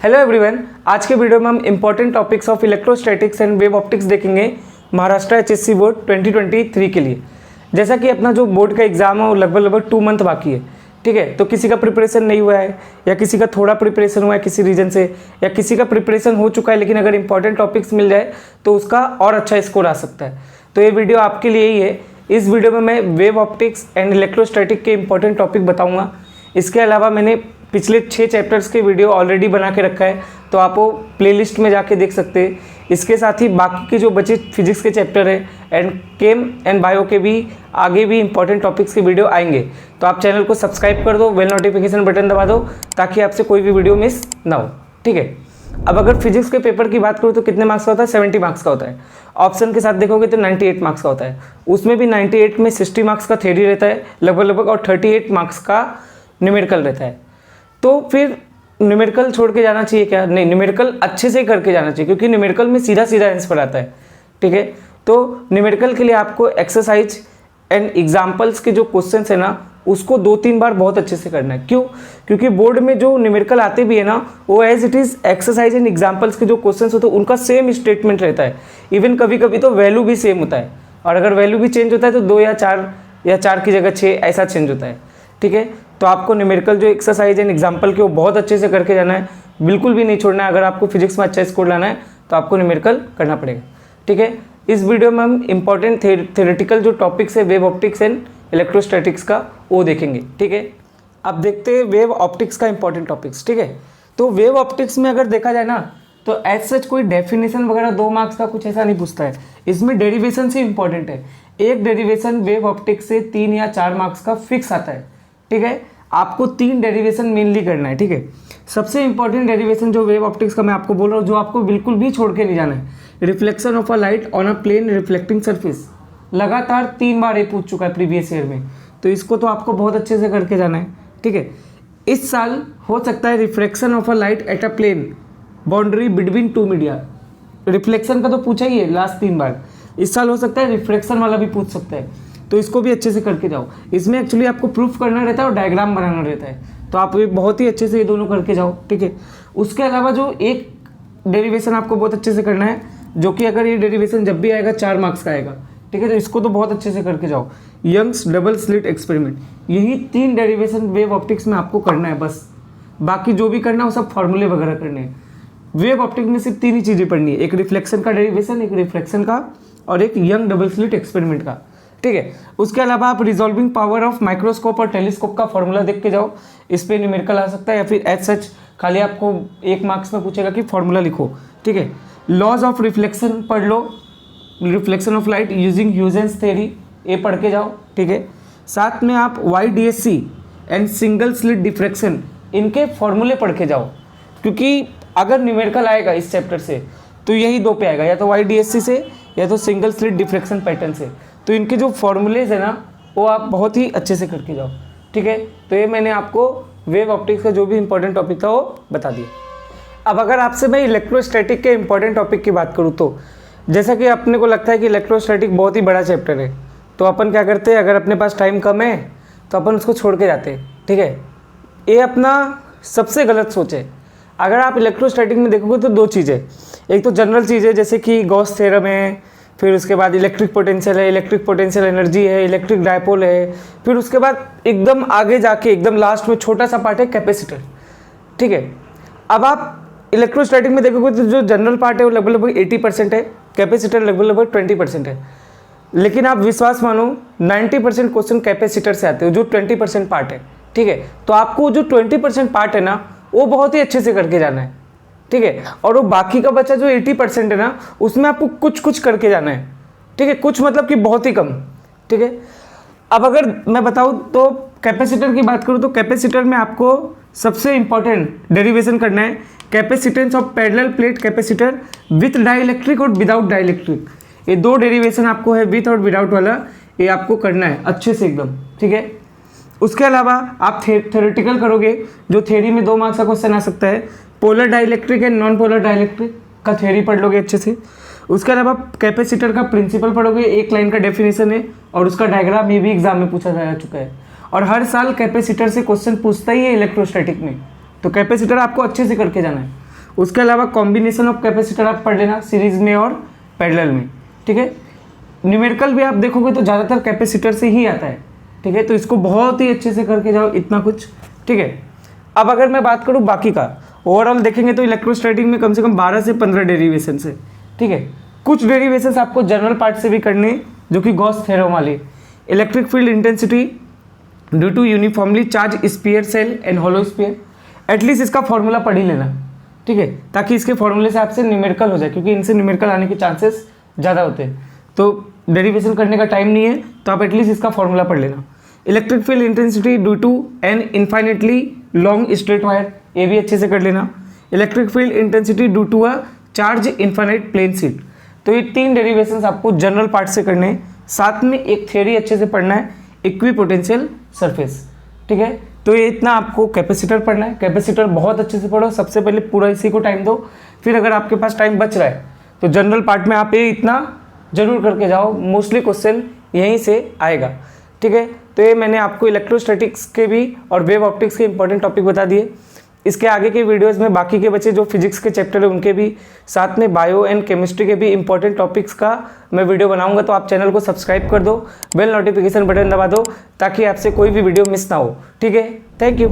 Hello everyone, आज के video में हम important topics of electrostatics and wave optics देखेंगे महाराष्ट्र एचएससी बोर्ड 2023 के लिए। जैसा कि अपना जो बोर्ड का एग्जाम है वो लगभग 2 मंथ बाकी है, ठीक है। तो किसी का प्रिपरेशन नहीं हुआ है या किसी का थोड़ा प्रिपरेशन हुआ है किसी रीजन से, या किसी का प्रिपरेशन हो चुका है लेकिन अगर इंपॉर्टेंट टॉपिक्स मिल जाए तो उसका और अच्छा स्कोर आ सकता है। तो ये वीडियो आपके लिए ही है। इस वीडियो में मैं वेव ऑप्टिक्स एंड इलेक्ट्रोस्टैटिक के इंपॉर्टेंट टॉपिक बताऊँगा। इसके अलावा मैंने पिछले 6 चैप्टर्स के वीडियो ऑलरेडी बना के रखा है, तो आप वो प्लेलिस्ट में जाके देख सकते हैं। इसके साथ ही बाकी के जो बचे फिजिक्स के चैप्टर है एंड केम एंड बायो के भी आगे भी इंपॉर्टेंट टॉपिक्स के वीडियो आएंगे। तो आप चैनल को सब्सक्राइब कर दो, बेल नोटिफिकेशन बटन दबा दो ताकि आपसे कोई भी वीडियो मिस ना हो, ठीक है। अब अगर फिजिक्स के पेपर की बात करूँ तो कितने मार्क्स का होता है? 70 मार्क्स का होता है। ऑप्शन के साथ देखोगे तो 98 मार्क्स का होता है। उसमें भी 98 में 60 मार्क्स का थ्योरी रहता है लगभग और 38 मार्क्स का न्यूमेरिकल रहता है। तो फिर न्यूमेरिकल छोड़ के जाना चाहिए क्या? नहीं, न्यूमेरिकल अच्छे से करके जाना चाहिए क्योंकि न्यूमेरिकल में सीधा सीधा आंसर आता है, ठीक है। तो न्यूमेरिकल के लिए आपको एक्सरसाइज एंड एग्जाम्पल्स के जो क्वेश्चन है ना उसको 2-3 बार बहुत अच्छे से करना है। क्यों? क्योंकि बोर्ड में जो न्यूमेरिकल आते भी है ना वो as it is exercise and examples के जो क्वेश्चन होते हैं उनका सेम स्टेटमेंट रहता है। इवन कभी कभी तो वैल्यू भी सेम होता है, और अगर वैल्यू भी चेंज होता है तो 2 या 4 की जगह 6 ऐसा चेंज होता है, ठीक है। तो आपको न्यूमेरिकल जो एक्सरसाइज एंड एग्जाम्पल के वो बहुत अच्छे से करके जाना है, बिल्कुल भी नहीं छोड़ना है। अगर आपको फिजिक्स में अच्छा स्कोर लाना है तो आपको न्यूमेरिकल करना पड़ेगा, ठीक है। इस वीडियो में हम इंपॉर्टेंट थ्योरेटिकल जो टॉपिक्स है वेव ऑप्टिक्स एंड इलेक्ट्रोस्टैटिक्स का वो देखेंगे, ठीक है। अब देखते हैं वेव ऑप्टिक्स का इंपॉर्टेंट टॉपिक्स, ठीक है। तो वेव ऑप्टिक्स में अगर देखा जाए ना तो एज सच कोई डेफिनेशन वगैरह 2 मार्क्स का कुछ ऐसा नहीं पूछता है। इसमें डेरिवेशन से इंपॉर्टेंट है। एक डेरिवेशन वेव ऑप्टिक्स से 3 या 4 मार्क्स का फिक्स आता है, ठीक है। आपको 3 डेरिवेशन मेनली करना है, ठीक है। सबसे इंपॉर्टेंट डेरिवेशन जो वेव ऑप्टिक्स का मैं आपको बोल रहा हूँ, जो आपको बिल्कुल भी छोड़ के नहीं जाना है, reflection of a light on a plane reflecting surface. लगातार 3 बार ये पूछ चुका है प्रीवियस ईयर में, तो इसको तो आपको बहुत अच्छे से करके जाना है, ठीक है। इस साल हो सकता है reflection of a light at a plane boundary between 2 media. Reflection का तो पूछा ही है लास्ट 3 बार, इस साल हो सकता है रिफ्लेक्शन वाला भी पूछ सकता है, तो इसको भी अच्छे से करके जाओ। इसमें एक्चुअली आपको प्रूफ करना रहता है और डायग्राम बनाना रहता है, तो आप ये बहुत ही अच्छे से ये दोनों करके जाओ, ठीक है। उसके अलावा जो एक डेरिवेशन आपको बहुत अच्छे से करना है, जो कि अगर ये डेरिवेशन जब भी आएगा 4 मार्क्स का आएगा, ठीक है। तो इसको तो बहुत अच्छे से करके जाओ। यंग्स डबल स्लिट एक्सपेरिमेंट, यही 3 डेरिवेशन वेव ऑप्टिक्स में आपको करना है बस। बाकी जो भी करना है वो सब फॉर्मूले वगैरह करने हैं। वेव ऑप्टिक्स में सिर्फ 3 ही चीज़ें पढ़नी है, एक रिफ्लेक्शन का डेरिवेशन, एक रिफ्लेक्शन का और एक यंग डबल स्लिट एक्सपेरिमेंट का, ठीक है। उसके अलावा आप रिजॉल्विंग पावर ऑफ माइक्रोस्कोप और टेलीस्कोप का फॉर्मूला देख के जाओ। इस पर न्यूमेरिकल आ सकता है या फिर एज सच खाली आपको 1 मार्क्स में पूछेगा कि फॉर्मूला लिखो, ठीक है। लॉज ऑफ रिफ्लेक्शन पढ़ लो, reflection of light using Huygens theory, ये पढ़ के जाओ, ठीक है। साथ में आप YDSC and single slit diffraction इनके फॉर्मूले पढ़ के जाओ, क्योंकि अगर न्यूमेरिकल आएगा इस चैप्टर से तो यही 2 पे आएगा, या तो YDSC से या तो सिंगल स्लिट डिफ्रैक्शन पैटर्न से। तो इनके जो फॉर्मूलेज है ना वो आप बहुत ही अच्छे से करके जाओ, ठीक है। तो ये मैंने आपको वेव ऑप्टिक्स का जो भी इंपॉर्टेंट टॉपिक था वो बता दिया। अब अगर आपसे मैं इलेक्ट्रोस्टैटिक के इंपॉर्टेंट टॉपिक की बात करूँ तो जैसा कि अपने को लगता है कि इलेक्ट्रोस्टैटिक बहुत ही बड़ा चैप्टर है, तो अपन क्या करते हैं, अगर अपने पास टाइम कम है तो अपन उसको छोड़ के जाते हैं, ठीक है। ये अपना सबसे गलत सोच है। अगर आप इलेक्ट्रोस्टैटिक में देखोगे तो 2 चीज़ें, एक तो जनरल चीज़ है जैसे कि गॉस थ्योरम है, फिर उसके बाद इलेक्ट्रिक पोटेंशियल है, इलेक्ट्रिक पोटेंशियल एनर्जी है, इलेक्ट्रिक डायपोल है, फिर उसके बाद एकदम आगे जाके एकदम लास्ट में छोटा सा पार्ट है कैपेसिटर, ठीक है। अब आप इलेक्ट्रोस्टैटिक में देखोगे तो जो जनरल पार्ट है वो लगभग 80% है, कैपेसिटर लगभग 20% है। लेकिन आप विश्वास मानो 90% क्वेश्चन कैपेसिटर से आते हो, जो 20% पार्ट है, ठीक है। तो आपको जो 20% पार्ट है ना वो बहुत ही अच्छे से करके जाना है, ठीक है। और वो बाकी का बचा जो 80% है ना उसमें आपको कुछ कुछ करके जाना है, ठीक है। कुछ मतलब कि बहुत ही कम, ठीक है। अब अगर मैं बताऊँ तो कैपेसिटर की बात करूँ तो कैपेसिटर में आपको सबसे इंपॉर्टेंट डेरिवेशन करना है capacitance of parallel plate capacitor with dielectric और विदाउट डाइलेक्ट्रिक। ये 2 डेरिवेशन आपको है, विथ और विदाउट वाला, ये आपको करना है अच्छे से एकदम, ठीक है। उसके अलावा आप थ्योरेटिकल करोगे, जो थ्योरी में 2 मार्क्स का क्वेश्चन आ सकता है, polar dielectric and non polar dielectric का थ्योरी पढ़ लोगे अच्छे से। उसके अलावा कैपेसिटर का प्रिंसिपल पढ़ोगे, 1 लाइन का डेफिनेशन है और उसका डायग्राम ये भी एग्जाम में पूछा जा चुका है। और हर साल कैपेसिटर से क्वेश्चन पूछता ही है इलेक्ट्रोस्टैटिक में, तो कैपेसिटर आपको अच्छे से करके जाना है। उसके अलावा कॉम्बिनेशन ऑफ कैपेसिटर आप पढ़ लेना सीरीज में और पैरेलल में, ठीक है। न्यूमेरिकल भी आप देखोगे तो ज़्यादातर कैपेसिटर से ही आता है, ठीक है। तो इसको बहुत ही अच्छे से करके जाओ, इतना कुछ, ठीक है। अब अगर मैं बात करूँ बाकी का, ओवरऑल देखेंगे तो इलेक्ट्रोस्टैटिक में कम से कम 12 से 15 डेरिवेशन है, ठीक है। कुछ डेरिवेशंस आपको जनरल पार्ट से भी करने, जो कि गॉस थ्योरम वाले। Electric field intensity due to uniformly charge sphere shell and hollow sphere, at least इसका फॉर्मूला पढ़ ही लेना, ठीक है, ताकि इसके फॉर्मूले से आपसे न्यूमेरिकल हो जाए, क्योंकि इनसे न्यूमेरिकल आने के चांसेस ज़्यादा होते हैं। तो डेरिवेशन करने का टाइम नहीं है तो आप एटलीस्ट इसका फॉर्मूला पढ़ लेना। Electric field intensity due to an infinitely long straight wire, ये भी अच्छे से कर लेना। Electric field intensity due to a charge infinite plane sheet. तो ये 3 डेरिवेशंस आपको जनरल पार्ट से करने हैं, साथ में एक थ्योरी अच्छे से पढ़ना है, इक्विपोटेंशियल सरफेस, ठीक है। तो ये इतना आपको कैपेसिटर पढ़ना है। कैपेसिटर बहुत अच्छे से पढ़ो, सबसे पहले पूरा इसी को टाइम दो, फिर अगर आपके पास टाइम बच रहा है तो जनरल पार्ट में आप ये इतना जरूर करके जाओ, मोस्टली क्वेश्चन यहीं से आएगा, ठीक है। तो ये मैंने आपको इलेक्ट्रोस्टैटिक्स के भी और वेव ऑप्टिक्स के इंपॉर्टेंट टॉपिक बता दिए। इसके आगे के वीडियोस में बाकी के बच्चे जो फिजिक्स के चैप्टर है उनके भी, साथ में बायो एंड केमिस्ट्री के भी इंपॉर्टेंट टॉपिक्स का मैं वीडियो बनाऊंगा। तो आप चैनल को सब्सक्राइब कर दो, बेल नोटिफिकेशन बटन दबा दो, ताकि आपसे कोई भी वीडियो मिस ना हो, ठीक है। Thank you.